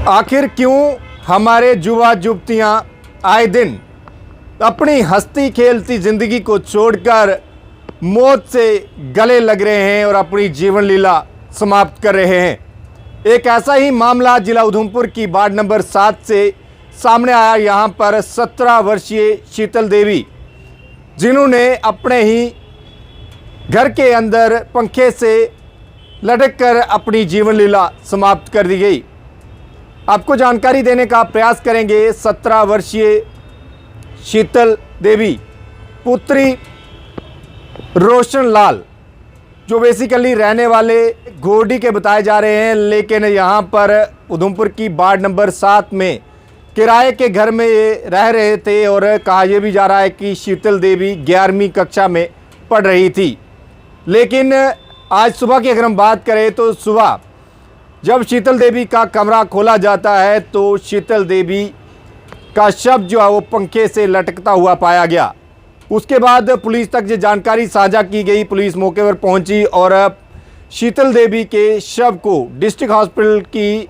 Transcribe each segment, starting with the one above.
आखिर क्यों हमारे युवा युवतियां आए दिन अपनी हंसती खेलती ज़िंदगी को छोड़कर मौत से गले लग रहे हैं और अपनी जीवन लीला समाप्त कर रहे हैं। एक ऐसा ही मामला जिला उधमपुर की वार्ड नंबर 7 से सामने आया। यहां पर 17 वर्षीय शीतल देवी, जिन्होंने अपने ही घर के अंदर पंखे से लटक कर अपनी जीवन लीला समाप्त कर दी गई। आपको जानकारी देने का प्रयास करेंगे। 17 वर्षीय शीतल देवी पुत्री रोशन लाल, जो बेसिकली रहने वाले घोरडी के बताए जा रहे हैं, लेकिन यहाँ पर उधमपुर की वार्ड नंबर 7 में किराए के घर में ये रह रहे थे। और कहा यह भी जा रहा है कि शीतल देवी 11वीं कक्षा में पढ़ रही थी। लेकिन आज सुबह की अगर हम बात करें तो सुबह जब शीतल देवी का कमरा खोला जाता है तो शीतल देवी का शव जो है वो पंखे से लटकता हुआ पाया गया। उसके बाद पुलिस तक ये जानकारी साझा की गई। पुलिस मौके पर पहुंची और शीतल देवी के शव को डिस्ट्रिक्ट हॉस्पिटल की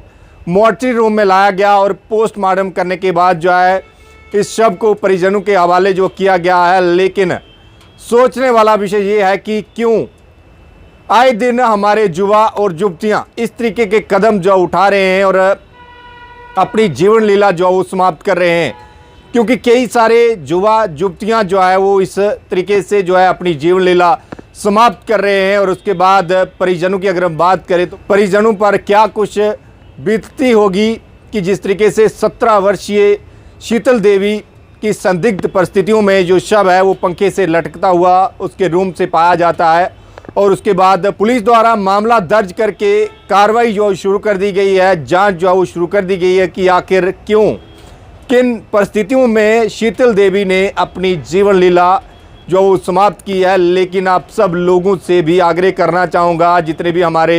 मॉर्चरी रूम में लाया गया और पोस्टमार्टम करने के बाद जो है इस शव को परिजनों के हवाले जो किया गया है। लेकिन सोचने वाला विषय ये है कि क्यों आए दिन हमारे युवा और युवतियां इस तरीके के कदम जो उठा रहे हैं और अपनी जीवन लीला जो है वो समाप्त कर रहे हैं। क्योंकि कई सारे युवा युवतियां जो है वो इस तरीके से जो है अपनी जीवन लीला समाप्त कर रहे हैं। और उसके बाद परिजनों की अगर हम बात करें तो परिजनों पर क्या कुछ बीतती होगी कि जिस तरीके से 17 वर्षीय शीतल देवी की संदिग्ध परिस्थितियों में जो शव है वो पंखे से लटकता हुआ उसके रूम से पाया जाता है। और उसके बाद पुलिस द्वारा मामला दर्ज करके कार्रवाई जो शुरू कर दी गई है, जांच जो है वो शुरू कर दी गई है कि आखिर क्यों किन परिस्थितियों में शीतल देवी ने अपनी जीवन लीला जो वो समाप्त की है। लेकिन आप सब लोगों से भी आग्रह करना चाहूँगा, जितने भी हमारे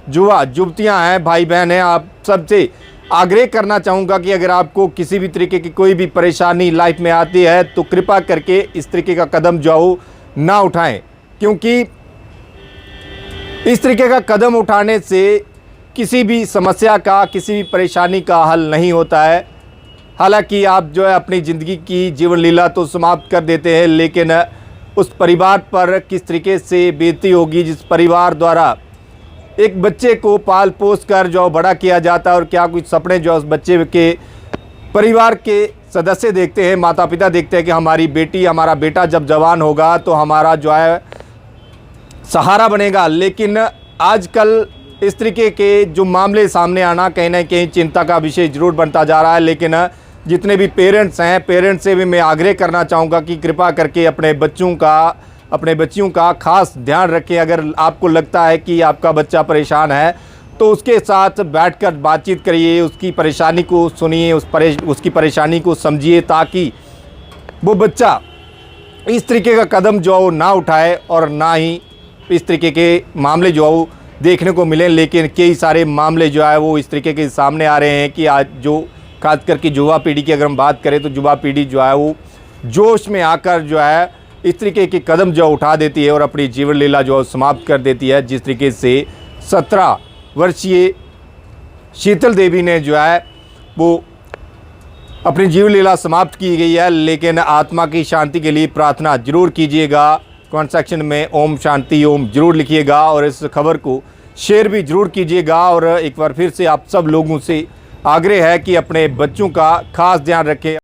युवा युवतियाँ हैं, भाई बहन हैं, आप सबसे आग्रह करना चाहूँगा कि अगर आपको किसी भी तरीके की कोई भी परेशानी लाइफ में आती है तो कृपा करके इस तरीके का कदम जो हो ना उठाएं। क्योंकि इस तरीके का कदम उठाने से किसी भी समस्या का, किसी भी परेशानी का हल नहीं होता है। हालांकि आप जो है अपनी ज़िंदगी की जीवन लीला तो समाप्त कर देते हैं, लेकिन उस परिवार पर किस तरीके से बीतती होगी जिस परिवार द्वारा एक बच्चे को पाल पोस कर जो बड़ा किया जाता है। और क्या कुछ सपने जो उस बच्चे के परिवार के सदस्य देखते हैं, माता पिता देखते हैं कि हमारी बेटी, हमारा बेटा जब जवान होगा तो हमारा जो है सहारा बनेगा। लेकिन आजकल इस तरीके के जो मामले सामने आना कहीं ना कहीं चिंता का विषय जरूर बनता जा रहा है। लेकिन जितने भी पेरेंट्स हैं, पेरेंट्स से भी मैं आग्रह करना चाहूँगा कि कृपा करके अपने बच्चियों का खास ध्यान रखें। अगर आपको लगता है कि आपका बच्चा परेशान है तो उसके साथ बैठकर बातचीत करिए, उसकी परेशानी को सुनिए, उसकी परेशानी को समझिए, ताकि वो बच्चा इस तरीके का कदम जो ना उठाए और ना ही इस तरीके के मामले जो है देखने को मिले। लेकिन कई सारे मामले जो है वो इस तरीके के सामने आ रहे हैं कि आज जो खास करके युवा पीढ़ी की अगर हम बात करें तो युवा पीढ़ी जो है वो जोश में आकर जो है इस तरीके के कदम जो उठा देती है और अपनी जीवन लीला जो समाप्त कर देती है। जिस तरीके से 17 वर्षीय शीतल देवी ने जो है वो अपनी जीवन लीला समाप्त की गई है। लेकिन आत्मा की शांति के लिए प्रार्थना जरूर कीजिएगा। कमेंट सेक्शन में ओम शांति ओम जरूर लिखिएगा और इस खबर को शेयर भी जरूर कीजिएगा। और एक बार फिर से आप सब लोगों से आग्रह है कि अपने बच्चों का खास ध्यान रखें।